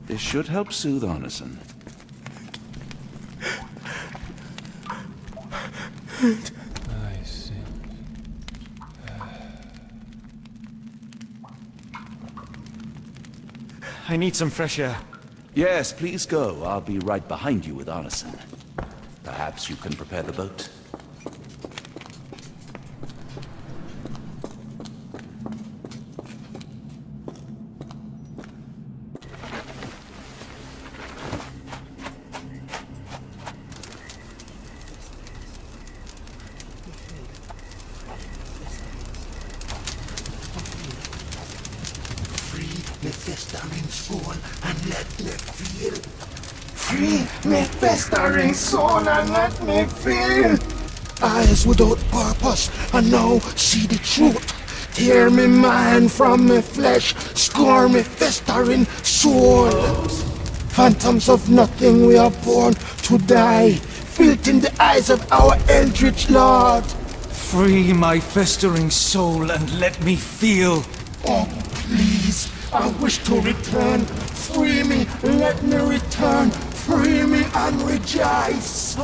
This should help soothe Arneson. I see. I need some fresh air. Yes, please go. I'll be right behind you with Arneson. Perhaps you can prepare the boat. Me festering soul and let me feel. Free me festering soul and let me feel. Eyes without purpose and now see the truth. Tear me mind from me flesh, score me festering soul. Phantoms of nothing, we are born to die, filth in the eyes of our eldritch lord. Free my festering soul and let me feel. Oh, please. I wish to return. Free me, let me return. Free me and rejoice.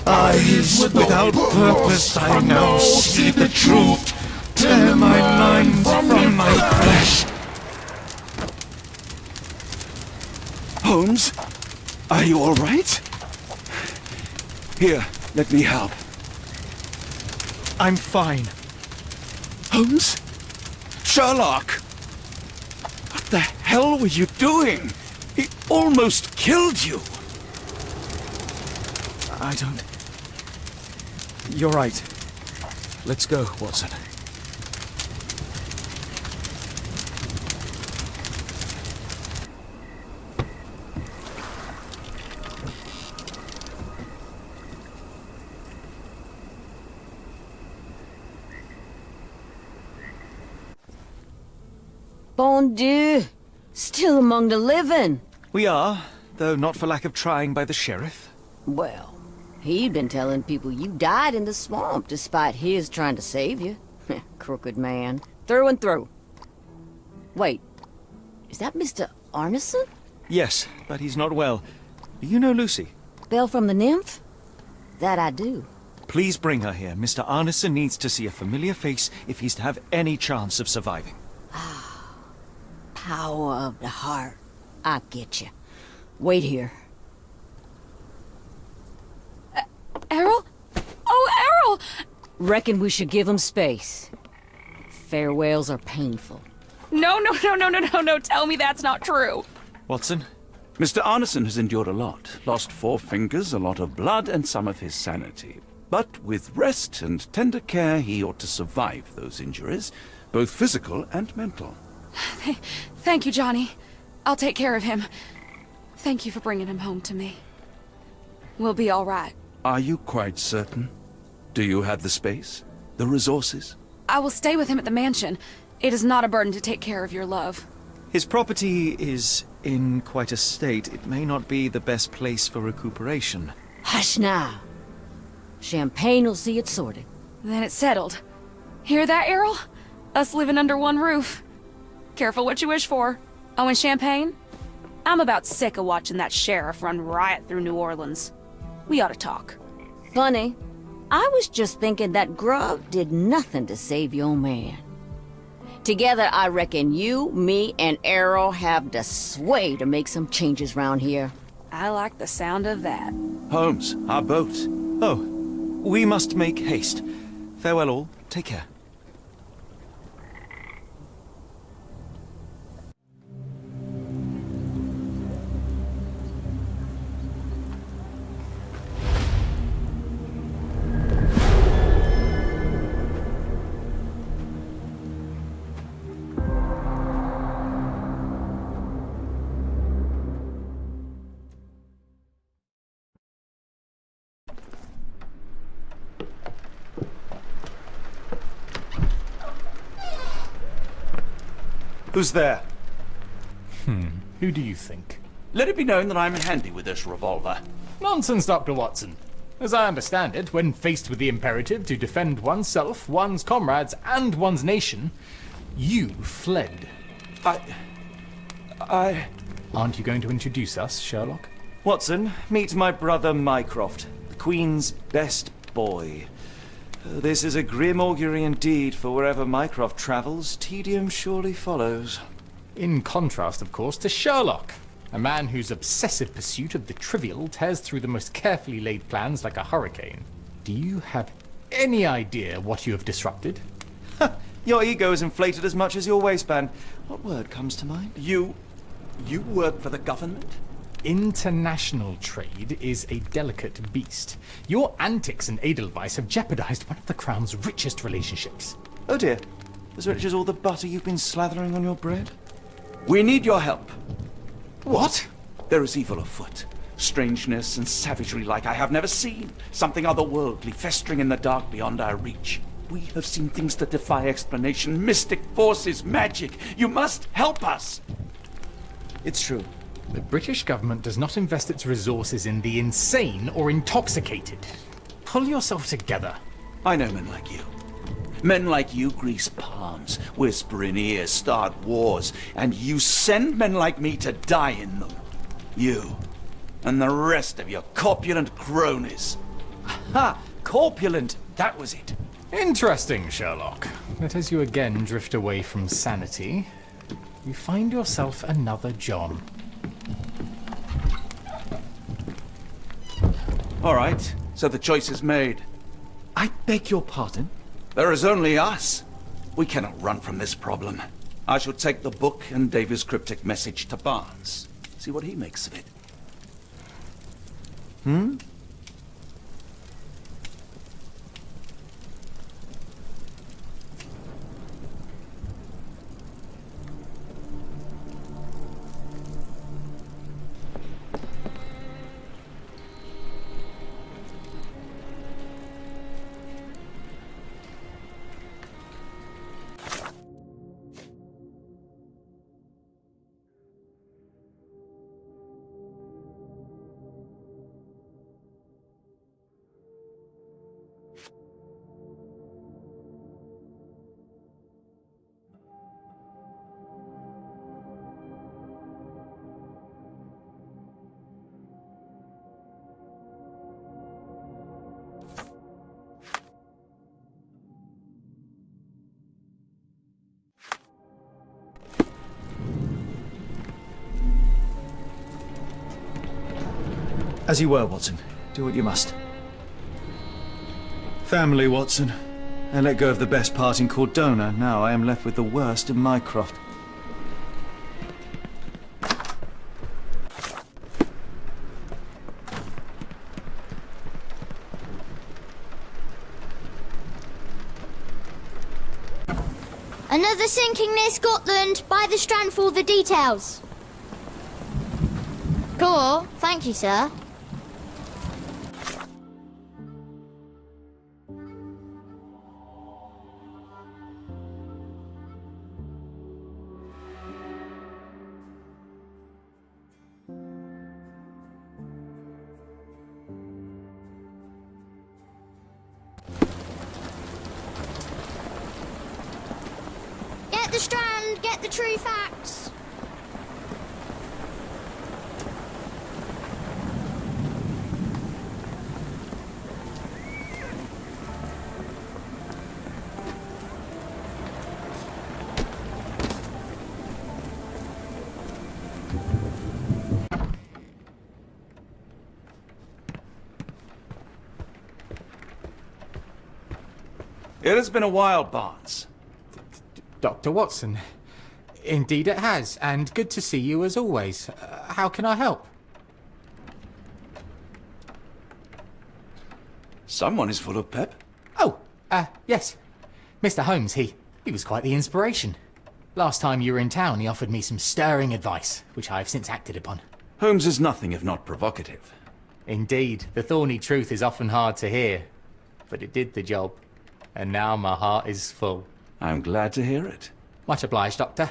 Eyes Without purpose, I now see the truth. Tear my mind from my flesh. Holmes? Are you all right? Here, let me help. I'm fine. Holmes? Sherlock! What the hell were you doing? He almost killed you. I don't... You're right. Let's go, Watson. Bon Dieu! Still among the living. We are, though not for lack of trying by the sheriff. Well, he'd been telling people you died in the swamp despite his trying to save you. Crooked man. Through and through. Wait, is that Mr. Arneson? Yes, but he's not well. Do you know Lucy? Belle from the nymph? That I do. Please bring her here. Mr. Arneson needs to see a familiar face if he's to have any chance of surviving. Power of the heart. I get you. Wait here. Errol? Oh, Errol! Reckon we should give him space. Farewells are painful. No, tell me that's not true. Watson? Mr. Arneson has endured a lot. Lost 4 fingers, a lot of blood, and some of his sanity. But with rest and tender care, he ought to survive those injuries, both physical and mental. Thank you, Johnny. I'll take care of him. Thank you for bringing him home to me. We'll be all right. Are you quite certain? Do you have the space? The resources? I will stay with him at the mansion. It is not a burden to take care of your love. His property is in quite a state. It may not be the best place for recuperation. Hush now. Champagne will see it sorted. Then it's settled. Hear that, Errol? Us living under one roof. Careful what you wish for. Oh, and champagne? I'm about sick of watching that sheriff run riot through New Orleans. We ought to talk. Funny. I was just thinking that grub did nothing to save your man. Together, I reckon you, me, and Errol have the sway to make some changes round here. I like the sound of that. Holmes, our boat. Oh, we must make haste. Farewell all. Take care. Who's there? Who do you think? Let it be known that I'm handy with this revolver. Nonsense, Dr. Watson. As I understand it, when faced with the imperative to defend oneself, one's comrades, and one's nation, you fled. I... Aren't you going to introduce us, Sherlock? Watson, meet my brother Mycroft, the Queen's best boy. This is a grim augury indeed, for wherever Mycroft travels, tedium surely follows. In contrast, of course, to Sherlock, a man whose obsessive pursuit of the trivial tears through the most carefully laid plans like a hurricane. Do you have any idea what you have disrupted? Your ego is inflated as much as your waistband. What word comes to mind? You work for the government? International trade is a delicate beast. Your antics and Edelweiss have jeopardized one of the Crown's richest relationships. Oh dear. As rich as all the butter you've been slathering on your bread? We need your help. What? There is evil afoot. Strangeness and savagery like I have never seen. Something otherworldly festering in the dark beyond our reach. We have seen things that defy explanation. Mystic forces, magic. You must help us. It's true. The British government does not invest its resources in the insane or intoxicated. Pull yourself together. I know men like you. Men like you grease palms, whisper in ears, start wars, and you send men like me to die in them. You and the rest of your corpulent cronies. Ha! Corpulent! That was it. Interesting, Sherlock. But as you again drift away from sanity, you find yourself another John. All right, so the choice is made. I beg your pardon? There is only us. We cannot run from this problem. I shall take the book and Davy's cryptic message to Barnes. See what he makes of it. As you were, Watson. Do what you must. Family, Watson. I let go of the best part in Cordona. Now I am left with the worst in Mycroft. Another sinking near Scotland. By the Strand for all the details. Cool. Thank you, sir. Get the Strand. Get the true facts. It has been a while, Barnes. Dr. Watson. Indeed it has, and good to see you as always. How can I help? Someone is full of pep. Oh, yes. Mr. Holmes, he was quite the inspiration. Last time you were in town, he offered me some stirring advice, which I have since acted upon. Holmes is nothing if not provocative. Indeed, the thorny truth is often hard to hear, but it did the job, and now my heart is full. I'm glad to hear it. Much obliged, Doctor.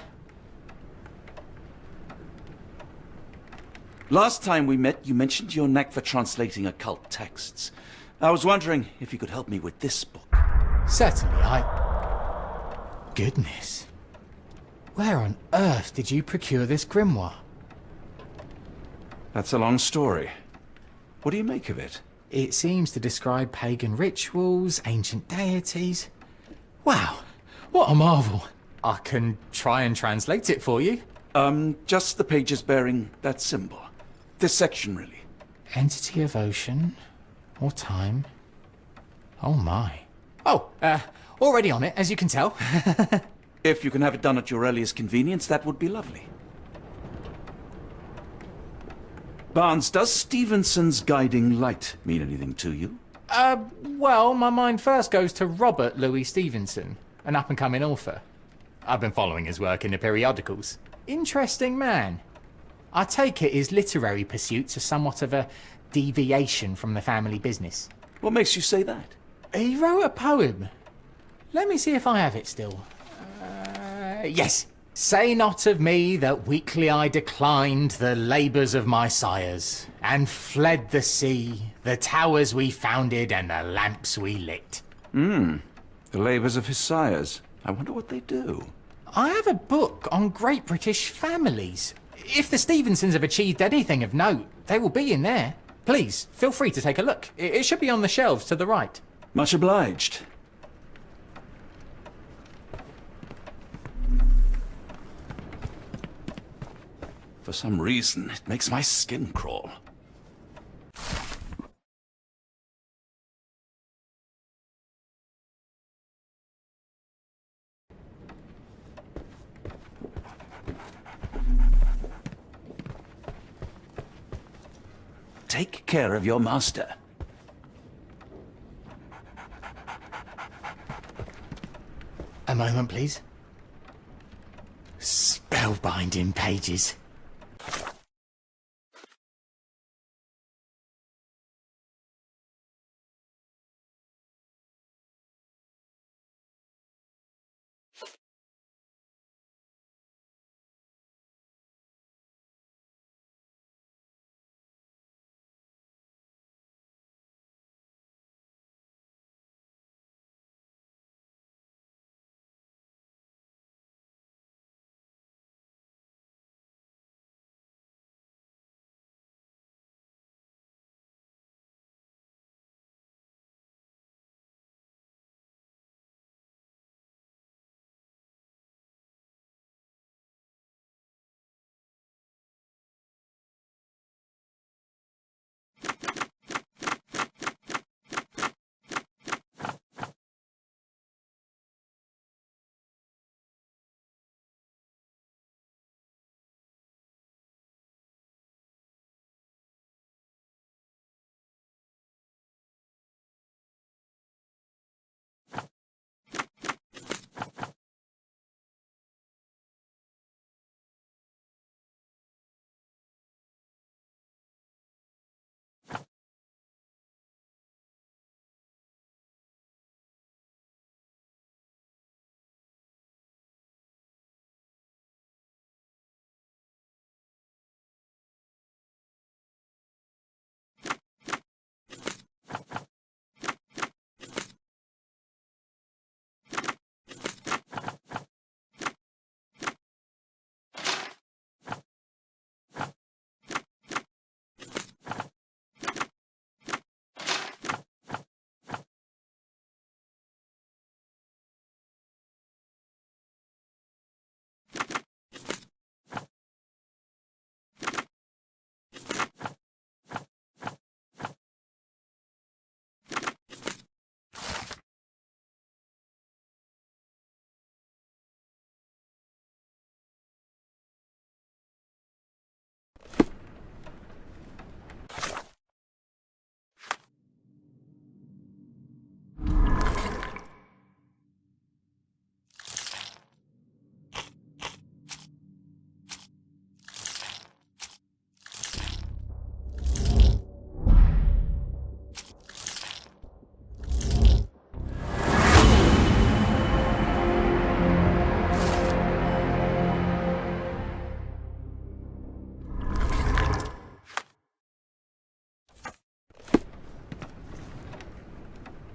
Last time we met, you mentioned your knack for translating occult texts. I was wondering if you could help me with this book. Certainly, Goodness. Where on earth did you procure this grimoire? That's a long story. What do you make of it? It seems to describe pagan rituals, ancient deities. Wow, what a marvel. I can try and translate it for you. Just the pages bearing that symbol. This section, really. Entity of ocean or time. Oh my. Oh, already on it, as you can tell. If you can have it done at your earliest convenience, that would be lovely. Barnes, does Stevenson's guiding light mean anything to you? Well, my mind first goes to Robert Louis Stevenson, an up-and-coming author. I've been following his work in the periodicals. Interesting man. I take it his literary pursuits are somewhat of a deviation from the family business. What makes you say that? He wrote a poem. Let me see if I have it still. Yes. Say not of me that weakly I declined the labours of my sires, and fled the sea, the towers we founded, and the lamps we lit. The labours of his sires. I wonder what they do. I have a book on great British families. If the Stevensons have achieved anything of note, they will be in there. Please, feel free to take a look. It should be on the shelves to the right. Much obliged. For some reason, it makes my skin crawl. Take care of your master. A moment, please. Spellbinding pages.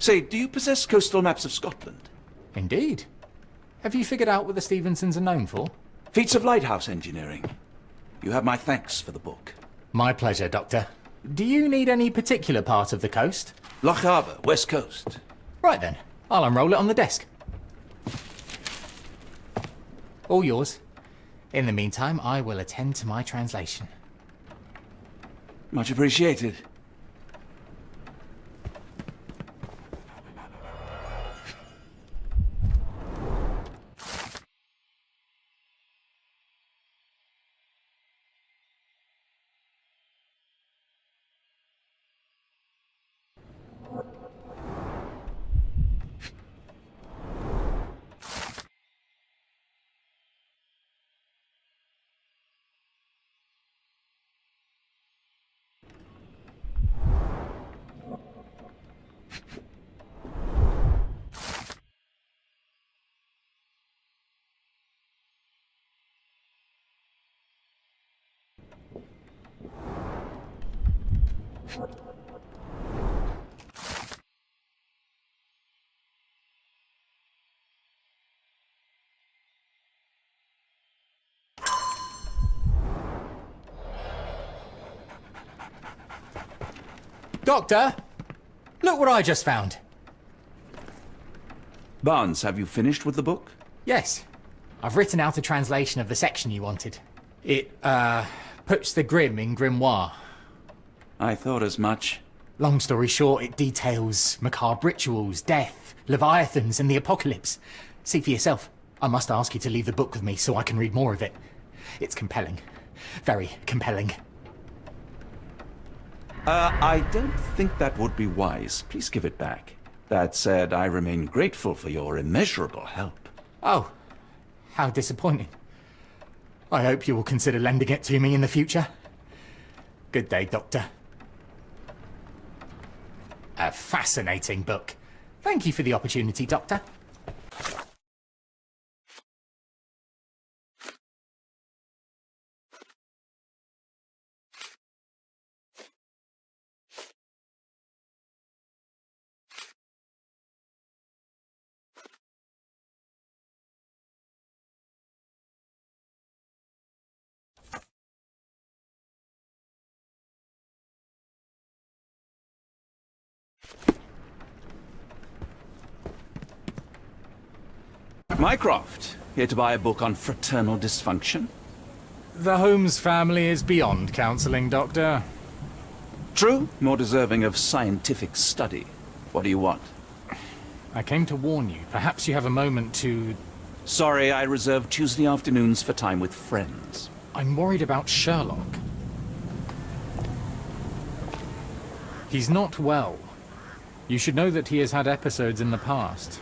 Say, do you possess coastal maps of Scotland? Indeed. Have you figured out what the Stevensons are known for? Feats of lighthouse engineering. You have my thanks for the book. My pleasure, Doctor. Do you need any particular part of the coast? Loch Harbour, West Coast. Right then, I'll unroll it on the desk. All yours. In the meantime, I will attend to my translation. Much appreciated. Doctor! Look what I just found. Barnes, have you finished with the book? Yes. I've written out a translation of the section you wanted. It, puts the grim in grimoire. I thought as much. Long story short, it details macabre rituals, death, leviathans, and the apocalypse. See for yourself. I must ask you to leave the book with me so I can read more of it. It's compelling. Very compelling. I don't think that would be wise. Please give it back. That said, I remain grateful for your immeasurable help. Oh, how disappointing. I hope you will consider lending it to me in the future. Good day, Doctor. A fascinating book. Thank you for the opportunity, Doctor. Mycroft, here to buy a book on fraternal dysfunction? The Holmes family is beyond counselling, Doctor. True, more deserving of scientific study. What do you want? I came to warn you. Perhaps you have a moment to... Sorry, I reserve Tuesday afternoons for time with friends. I'm worried about Sherlock. He's not well. You should know that he has had episodes in the past.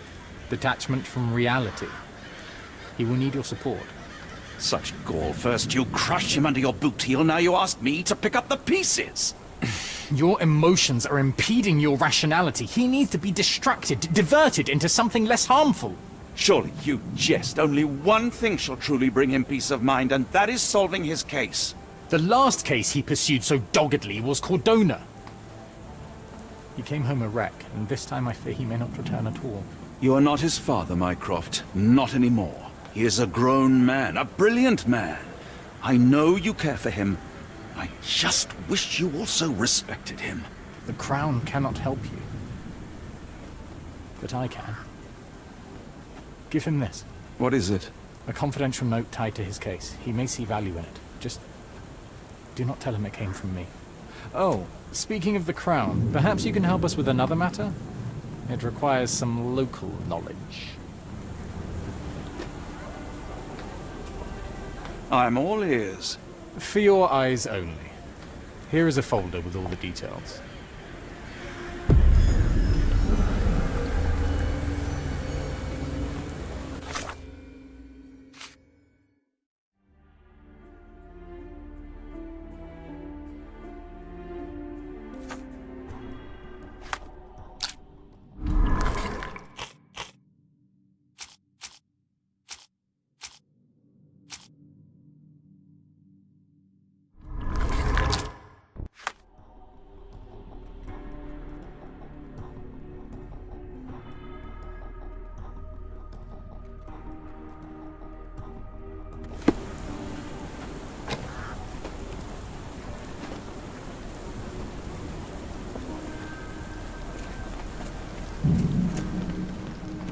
Detachment from reality. He will need your support. Such gall. First you crush him under your boot heel, now you ask me to pick up the pieces. Your emotions are impeding your rationality. He needs to be distracted, diverted into something less harmful. Surely you jest. Only one thing shall truly bring him peace of mind, and that is solving his case. The last case he pursued so doggedly was Cordona. He came home a wreck, and this time I fear he may not return at all. You are not his father, Mycroft. Not anymore. He is a grown man, a brilliant man. I know you care for him. I just wish you also respected him. The Crown cannot help you. But I can. Give him this. What is it? A confidential note tied to his case. He may see value in it. Just do not tell him it came from me. Oh, speaking of the Crown, perhaps you can help us with another matter? It requires some local knowledge. I'm all ears. For your eyes only. Here is a folder with all the details.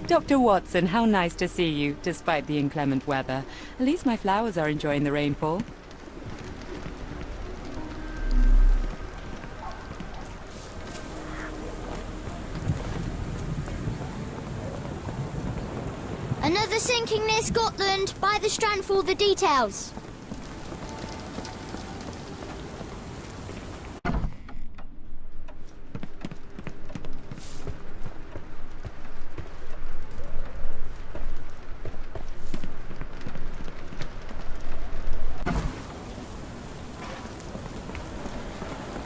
Dr. Watson, how nice to see you, despite the inclement weather. At least my flowers are enjoying the rainfall. Another sinking near Scotland. By the strand for the details.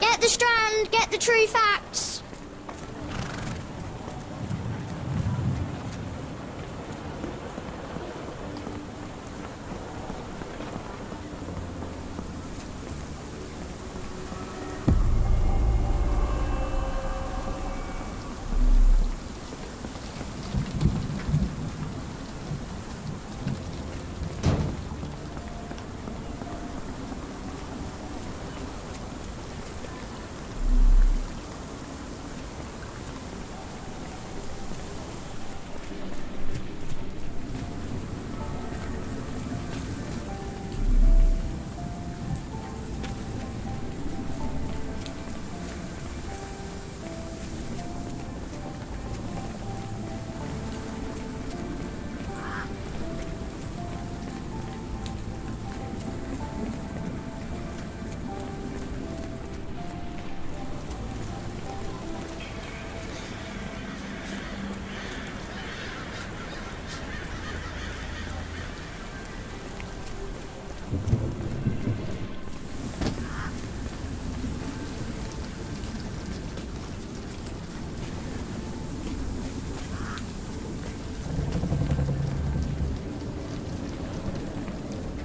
Get the strand, get the true facts.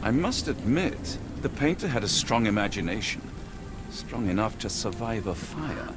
I must admit, the painter had a strong imagination. Strong enough to survive a fire.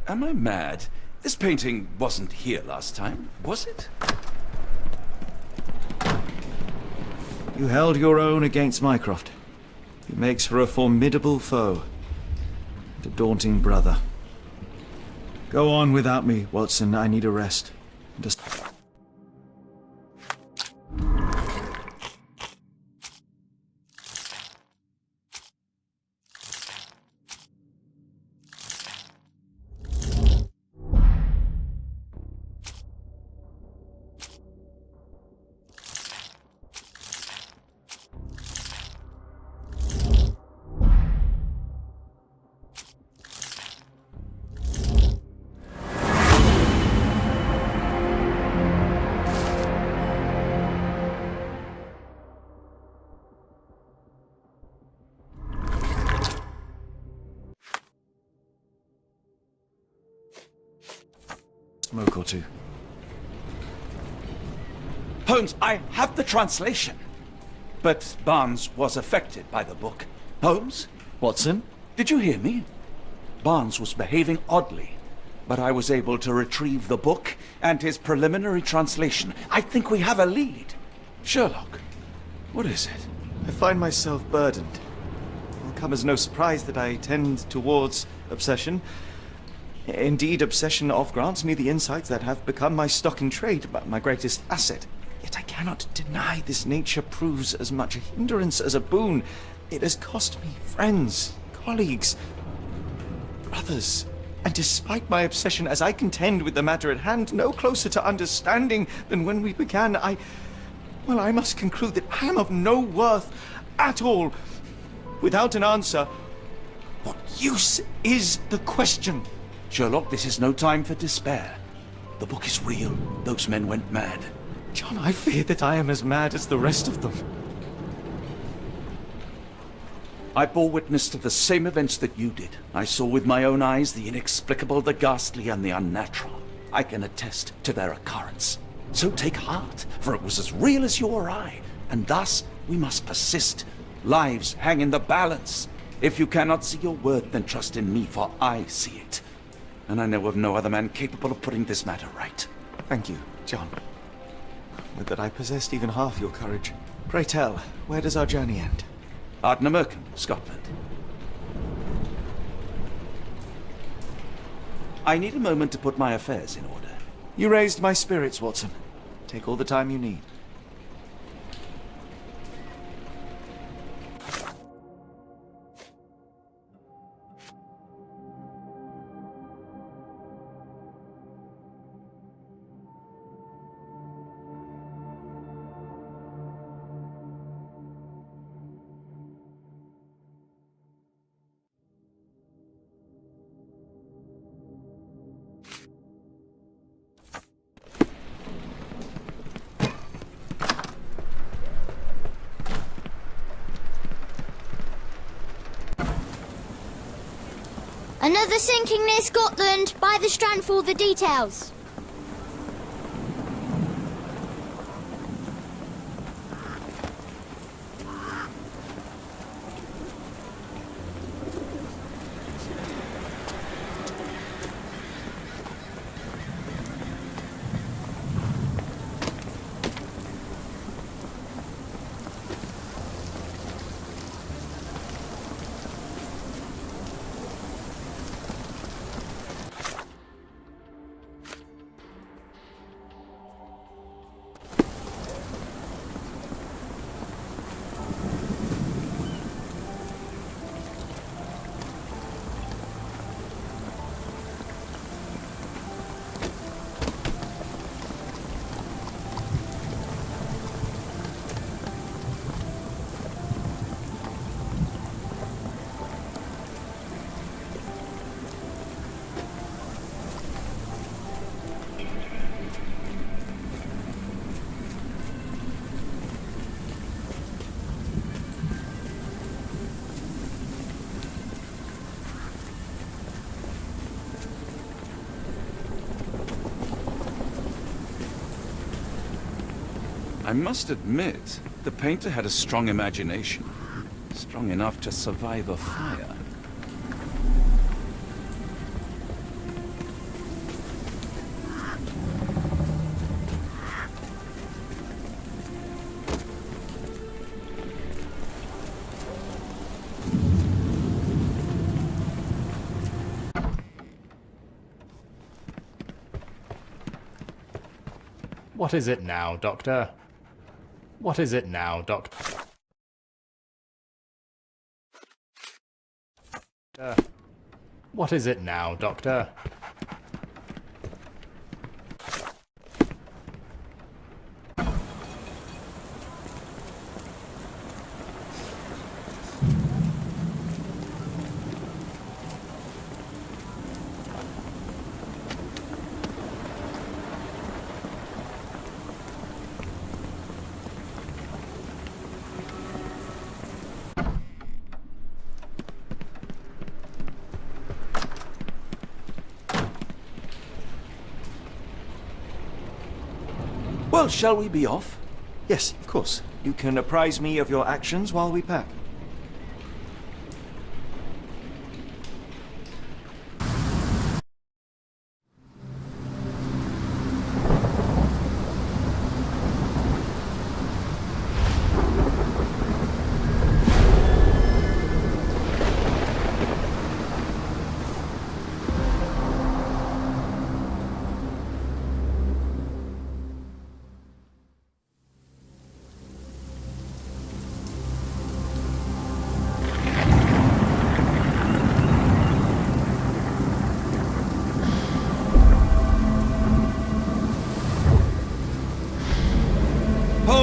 Am I mad? This painting wasn't here last time, was it? You held your own against Mycroft. He makes for a formidable foe. And a daunting brother. Go on without me, Watson. I need a rest. Just... Smoke or two. Holmes, I have the translation. But Barnes was affected by the book. Holmes? Watson? Did you hear me? Barnes was behaving oddly, but I was able to retrieve the book and his preliminary translation. I think we have a lead. Sherlock, what is it? I find myself burdened. It will come as no surprise that I tend towards obsession. Indeed, obsession oft grants me the insights that have become my stock in trade, my greatest asset. Yet I cannot deny this nature proves as much a hindrance as a boon. It has cost me friends, colleagues, brothers. And despite my obsession as I contend with the matter at hand, no closer to understanding than when we began, I Well, I must conclude that I am of no worth at all. Without an answer, what use is the question? Sherlock, this is no time for despair. The book is real. Those men went mad. John, I fear that I am as mad as the rest of them. I bore witness to the same events that you did. I saw with my own eyes the inexplicable, the ghastly, and the unnatural. I can attest to their occurrence. So take heart, for it was as real as you or I, and thus we must persist. Lives hang in the balance. If you cannot see your worth, then trust in me, for I see it. And I know of no other man capable of putting this matter right. Thank you, John. Would that I possessed even half your courage. Pray tell, where does our journey end? Ardnamurchan, Scotland. I need a moment to put my affairs in order. You raised my spirits, Watson. Take all the time you need. Another sinking near Scotland. By the strand for all the details. I must admit, the painter had a strong imagination. Strong enough to survive a fire. What is it now, Doctor? What is it now, Doctor? What is it now, Doctor? Well, shall we be off? Yes, of course. You can apprise me of your actions while we pack.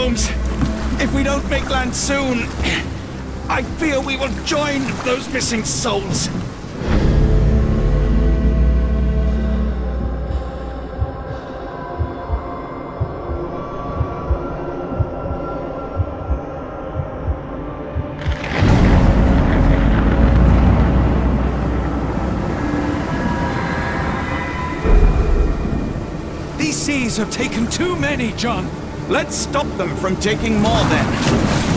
Holmes. If we don't make land soon, I fear we will join those missing souls. These seas have taken too many, John. Let's stop them from taking more then.